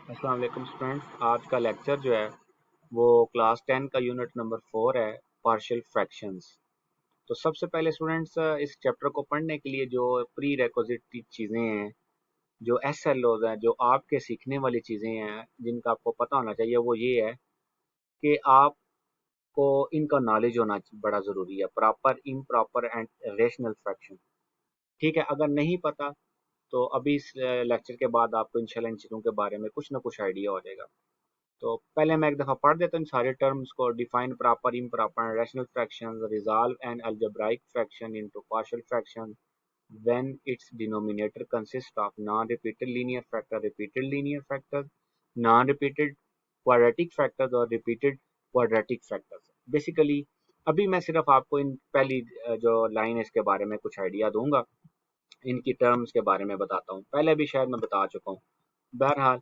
अस्सलाम वालेकुम स्टूडेंट्स, आज का लेक्चर जो है वो क्लास 10 का यूनिट नंबर 4 है, पार्शियल फ्रैक्शंस। तो सबसे पहले स्टूडेंट्स इस चैप्टर को पढ़ने के लिए जो प्री रिक्विजिट चीज़ें हैं, जो एसएलओज हैं, जो आपके सीखने वाली चीज़ें हैं जिनका आपको पता होना चाहिए, वो ये है कि आपको इनका नॉलेज होना बड़ा ज़रूरी है। Proper, improper and rational fraction. ठीक है, अगर नहीं पता तो अभी इस लेक्चर के बाद आपको इंशाल्लाह इन चीज़ों के बारे में कुछ ना कुछ आइडिया हो जाएगा। तो पहले मैं एक दफ़ा पढ़ देता हूँ इन सारे टर्म्स को। Define proper, improper and rational fractions, resolve an algebraic fraction into partial fraction when its denominator consists of non-repeated linear factor, repeated linear factors, non-repeated quadratic factors और repeated quadratic factors। बेसिकली अभी मैं सिर्फ आपको इन पहली जो line है इसके बारे में कुछ आइडिया दूंगा, इनकी टर्म्स के बारे में बताता हूँ। पहले भी शायद मैं बता चुका हूँ। बहरहाल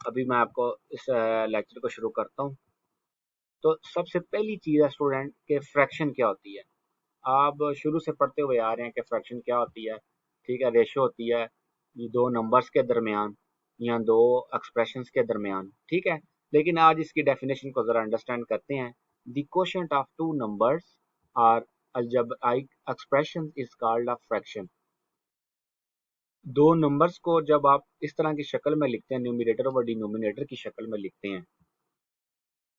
अभी मैं आपको इस लेक्चर को शुरू करता हूँ। तो सबसे पहली चीज़ है स्टूडेंट के फ्रैक्शन क्या होती है। आप शुरू से पढ़ते हुए आ रहे हैं कि फ्रैक्शन क्या होती है। ठीक है, रेशो होती है ये दो नंबर्स के दरमियान या दो एक्सप्रेशंस के दरमियान। ठीक है, लेकिन आज इसकी डेफिनेशन को ज़रा अंडरस्टैंड करते हैं। The quotient of two numbers or algebraic expression is called a fraction. दो नंबर्स को जब आप इस तरह की शक्ल में लिखते हैं, न्यूमरेटर और डिनोमिनेटर की शक्ल में लिखते हैं,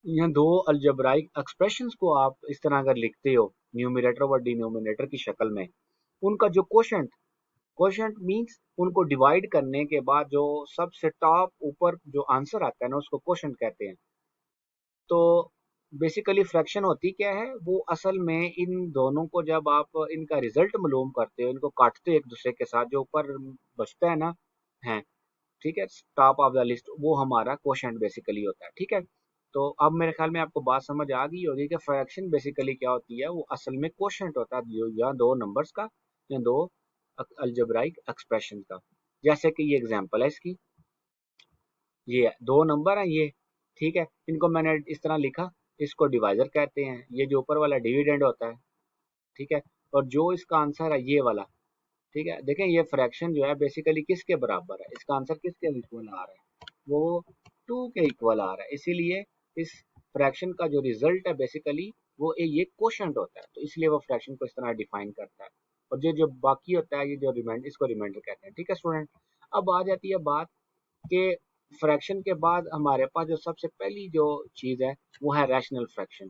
या दो अलजेब्राइक एक्सप्रेशंस को आप इस तरह अगर लिखते हो न्यूमरेटर और डिनोमिनेटर की शक्ल में, उनका जो कोशेंट, कोशेंट मींस उनको डिवाइड करने के बाद जो सबसे टॉप ऊपर जो आंसर आता है ना, उसको कोशेंट कहते हैं। तो बेसिकली फ्रैक्शन होती क्या है, वो असल में इन दोनों को जब आप इनका रिजल्ट मालूम करते हो, इनको काटते हो एक दूसरे के साथ, जो ऊपर बचता है ना, है, ठीक है, टॉप ऑफ द लिस्ट, वो हमारा क्वोशंट बेसिकली होता है। ठीक है, तो अब मेरे ख्याल में आपको बात समझ आ गई होगी कि फ्रैक्शन बेसिकली क्या होती है। वो असल में क्वोशंट होता है या दो नंबर्स का, या दो अलजेब्राइक एक्सप्रेशन का। जैसे कि ये एग्जांपल है इसकी, ये दो नंबर है ये। ठीक है, इनको मैंने इस तरह लिखा, इसको डिवाइजर कहते हैं। ये जो ऊपर वाला डिविडेंड होता है। ठीक है, और जो इसका आंसर है ये वाला। ठीक है, देखें ये फ्रैक्शन जो है बेसिकली किसके बराबर है, इसका आंसर किसके इक्वल आ रहा है, वो 2 के इक्वल आ रहा है। इसीलिए इस फ्रैक्शन का जो रिजल्ट है बेसिकली वो ये क्वोशंट होता है। तो इसलिए वो फ्रैक्शन को इस तरह डिफाइन करता है। और जो जो बाकी होता है, ये जो रिमाइंडर, इसको रिमाइंडर कहते हैं। ठीक है स्टूडेंट, अब आ जाती है बात कि फ्रैक्शन के बाद हमारे पास जो सबसे पहली जो चीज़ है वो है रैशनल फ्रैक्शन।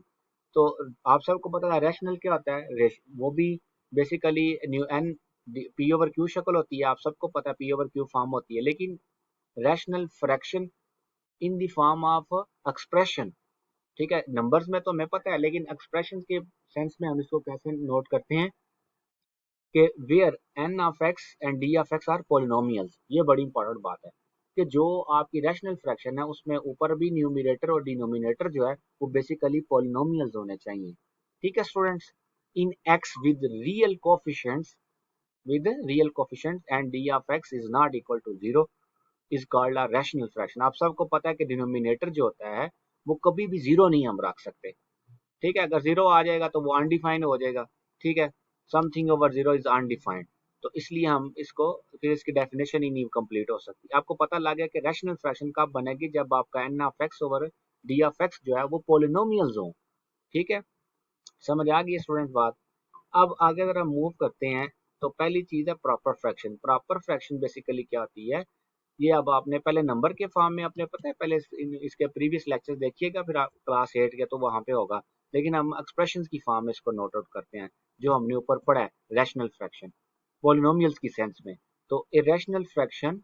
तो आप सबको पता है रैशनल क्या होता है। वो भी basically new n p over q शक्ल होती है। आप सबको पता है पी ओवर क्यू फॉर्म होती है, लेकिन rational fraction in the form of expression. ठीक है, नंबर्स में तो हमें पता है, लेकिन एक्सप्रेशन के सेंस में हम इसको कैसे नोट करते हैं कि where n of x and d of x are polynomials. ये बड़ी इंपॉर्टेंट बात है कि जो आपकी रैशनल फ्रैक्शन है उसमें ऊपर भी न्यूमरेटर और डिनोमिनेटर जो है वो बेसिकली पोलिनोमियल्स होने चाहिए। ठीक है students, in x with real coefficients and d of x is not equal to 0 is called a rational fraction। आप सबको पता है कि डिनोमिनेटर जो होता है वो कभी भी जीरो नहीं हम रख सकते। ठीक है, अगर जीरो आ जाएगा तो वो अनडिफाइंड हो जाएगा। ठीक है, something over zero is undefined. तो इसलिए हम इसको, फिर इसकी डेफिनेशन ही नहीं कंप्लीट हो सकती। आपको पता लग गया कि रैशनल फ्रैक्शन कब बनेगी, जब आपका n of x over d of x जो है वो पोलिनोमियल्स हो। ठीक है, समझ आ गई स्टूडेंट बात। अब आगे अगर हम मूव करते हैं, तो पहली चीज है proper fraction. Proper fraction basically क्या होती है, ये अब आपने पहले नंबर के फॉर्म में अपने पता है, पहले इसके प्रीवियस लेक्चर देखिएगा, फिर आप क्लास 8 के तो वहां पे होगा। लेकिन हम एक्सप्रेशन की फॉर्म में इसको नोट आउट करते हैं, जो हमने ऊपर पढ़ा है रैशनल फ्रैक्शन पॉलिनोमियल्स की सेंस में। तो इरेशनल फ्रैक्शन,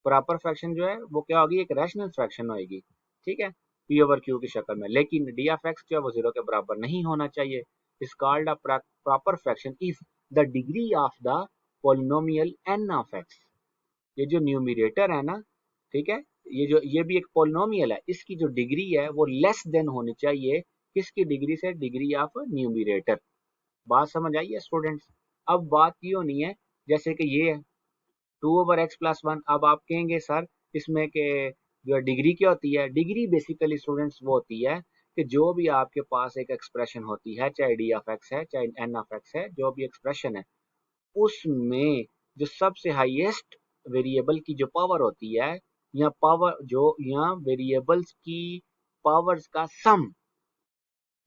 प्रॉपर फ्रैक्शन जो है वो क्या होगी, एक रैशनल फ्रैक्शन होगी। ठीक है, पी ओवर क्यू की शक्ल में, लेकिन डी ऑफ एक्स जो है वो जीरो के बराबर नहीं होना चाहिए। Is called a proper fraction if the degree of the polynomial n of x. ये जो न्यूमरेटर है ना, ठीक है, ये भी एक पोलिनोमियल है, इसकी जो डिग्री है वो लेस देन होनी चाहिए किसकी डिग्री से, डिग्री ऑफ न्यूमरेटर। बात समझ आई है स्टूडेंट्स। अब बात ये होनी है, जैसे कि ये है 2/x+1। अब आप कहेंगे सर इसमें के जो डिग्री क्या होती है, डिग्री बेसिकली स्टूडेंट्स वो होती है कि जो भी आपके पास एक एक्सप्रेशन होती है, चाहे डी ऑफ एक्स है चाहे एन ऑफ एक्स है, जो भी एक्सप्रेशन है उसमें जो सबसे हाईएस्ट वेरिएबल की जो पावर होती है या पावर जो यहाँ वेरिएबल्स की पावर्स का सम,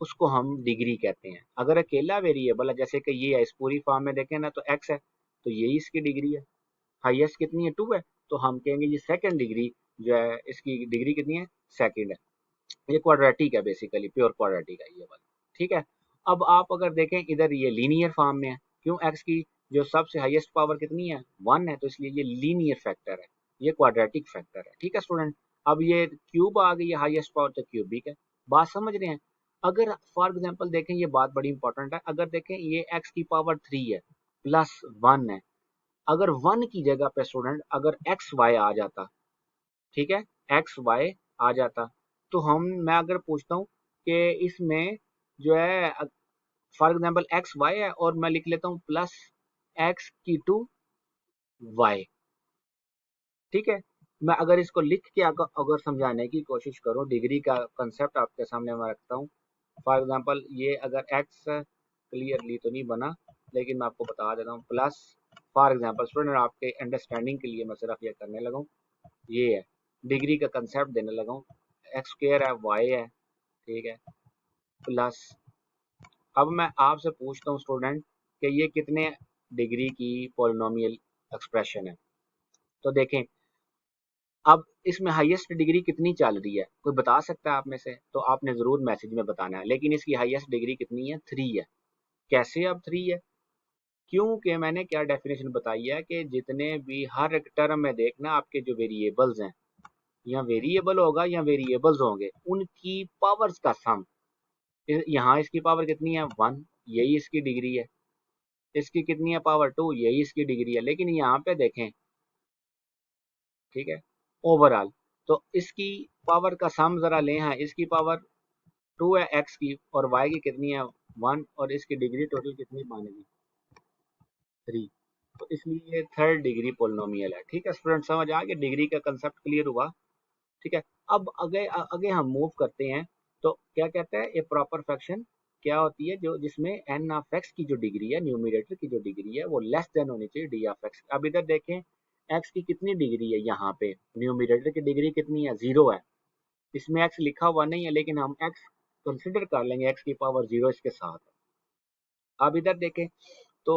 उसको हम डिग्री कहते हैं। अगर अकेला वेरिएबल है, जैसे कि ये है, इस पूरी फॉर्म में देखें ना तो x है, तो यही इसकी डिग्री है। हाईएस्ट कितनी है, 2 है, तो हम कहेंगे ये सेकंड डिग्री जो है, इसकी डिग्री कितनी है, सेकंड है। ये क्वाड्रेटिक है, बेसिकली प्योर क्वाड्रेटिक है ये वाला, ठीक है। अब आप अगर देखें इधर ये लीनियर फॉर्म में है, क्यों, x की जो सबसे हाईएस्ट पावर कितनी है, 1 है, तो इसलिए ये लीनियर फैक्टर है, ये क्वाड्रेटिक फैक्टर है, ठीक है स्टूडेंट। अब ये क्यूब आ गई है हाईएस्ट पावर, तो क्यूबिक है। बात समझ रहे हैं। अगर फॉर एग्जाम्पल देखें, ये बात बड़ी इंपॉर्टेंट है, अगर देखें ये x की पावर 3 है प्लस 1 है, अगर 1 की जगह पे स्टूडेंट अगर एक्स वाई आ जाता, ठीक है, एक्स वाई आ जाता, तो मैं अगर पूछता हूँ कि इसमें जो है फॉर एग्जाम्पल एक्स वाई है और मैं लिख लेता हूँ प्लस एक्स की टू वाई, ठीक है। मैं अगर इसको लिख के अगर समझाने की कोशिश करूँ, डिग्री का कंसेप्ट आपके सामने मैं रखता हूँ। फॉर एग्जाम्पल ये अगर एक्स क्लियरली तो नहीं बना, लेकिन मैं आपको बता देता हूँ, प्लस फॉर एग्जाम्पल स्टूडेंट आपके अंडरस्टैंडिंग के लिए मैं सिर्फ ये करने लगा हूँ, ये है डिग्री का कंसेप्ट देने लगा हूँ। एक्स स्क्वायर है, वाई है, ठीक है, प्लस, अब मैं आपसे पूछता हूँ स्टूडेंट कि ये कितने डिग्री की पॉलिनोमियल एक्सप्रेशन है। तो देखें अब इसमें हाईएस्ट डिग्री कितनी चल रही है, कोई बता सकता है आप में से, तो आपने जरूर मैसेज में बताना है। लेकिन इसकी हाईएस्ट डिग्री कितनी है, 3 है। कैसे अब 3 है, क्योंकि मैंने क्या डेफिनेशन बताई है कि जितने भी हर एक टर्म में देखना आपके जो वेरिएबल्स हैं, या वेरिएबल होगा या वेरिएबल्स होंगे, उनकी पावर्स का सम। यहाँ इसकी पावर कितनी है, 1, यही इसकी डिग्री है। इसकी कितनी है, पावर 2, यही इसकी डिग्री है। लेकिन यहाँ पे देखें, ठीक है, ओवरऑल तो इसकी पावर का सम जरा लें, हाँ इसकी पावर 2 है एक्स की, और वाई की कितनी है, 1, और इसकी डिग्री टोटल कितनी बनेगी, 3। तो इसलिए ये थर्ड डिग्री पोलिनोमियल है, ठीक है स्टूडेंट, समझ आ गया, डिग्री का कंसेप्ट क्लियर हुआ, ठीक है। अब आगे आगे हम मूव करते हैं, तो क्या कहता है, ए प्रॉपर फ्रैक्शन क्या होती है, जो जिसमें एन ऑफ एक्स की जो डिग्री है, न्यूमरेटर की जो डिग्री है, वो लेस देन होनी चाहिए डी ऑफ एक्स। अब इधर देखें एक्स की कितनी डिग्री है, यहाँ पे न्यूमरेटर की डिग्री कितनी है, 0 है। इसमें एक्स लिखा हुआ नहीं है, लेकिन हम एक्स कंसिडर कर लेंगे, एक्स की पावर 0 इसके साथ। अब इधर देखें तो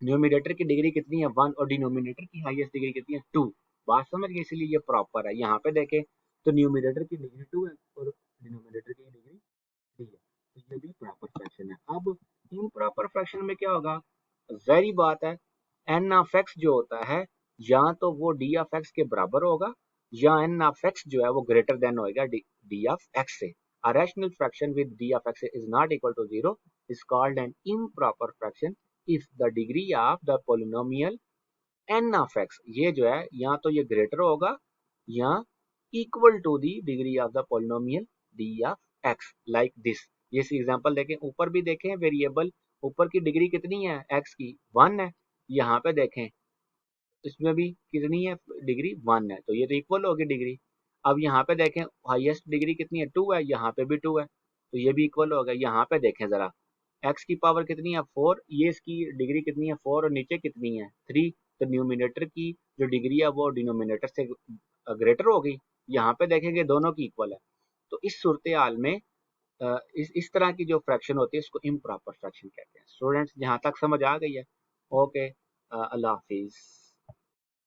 न्यूमरेटर की डिग्री कितनी है, 1, और डिनोमिनेटर की हाईएस्ट डिग्री कितनी है, 2। बात समझ गए, इसलिए ये प्रॉपर है। यहाँ पे देखें तो न्यूमरेटर की डिग्री 2 है और डिनोमिनेटर की डिग्री 3 है, तो ये भी प्रॉपर फ्रैक्शन है। अब इम्प्रॉपर फ्रैक्शन में क्या होगा, जाहिर बात है, एन ऑफ एक्स जो होता है, या तो वो डी ऑफ एक्स के बराबर होगा, या एन ऑफ एक्स जो है वो ग्रेटर देन होएगा डी ऑफ एक्स से। A rational fraction with d of x is not equal to 0 is called an improper fraction if the degree of the polynomial n of x, ये जो है या तो ये ग्रेटर होगा या equal to the degree of the polynomial d of x, like this. ये example देखें, ऊपर भी देखें वेरिएबल, ऊपर की डिग्री कितनी है x की, 1 है। यहाँ पे देखें इसमें भी कितनी है डिग्री, 1 है, तो ये तो इक्वल होगी डिग्री। अब यहाँ पे देखें हाईएस्ट डिग्री कितनी है, 2 है, यहाँ पे भी 2 है, तो ये भी इक्वल होगा। यहाँ पे देखें जरा, x की पावर कितनी है, 4, ये इसकी डिग्री कितनी है, 4, और नीचे कितनी है, 3। तो न्यूमिनेटर की जो डिग्री है वो डिनोमिनेटर से ग्रेटर हो गई। यहाँ पे देखेंगे दोनों की इक्वल है। तो इस सूरत हाल में इस तरह की जो फ्रैक्शन होती है इसको इम्प्रॉपर फ्रैक्शन कहते हैं। स्टूडेंट्स यहाँ तक समझ आ गई है, ओके, अल्लाह हाफिज।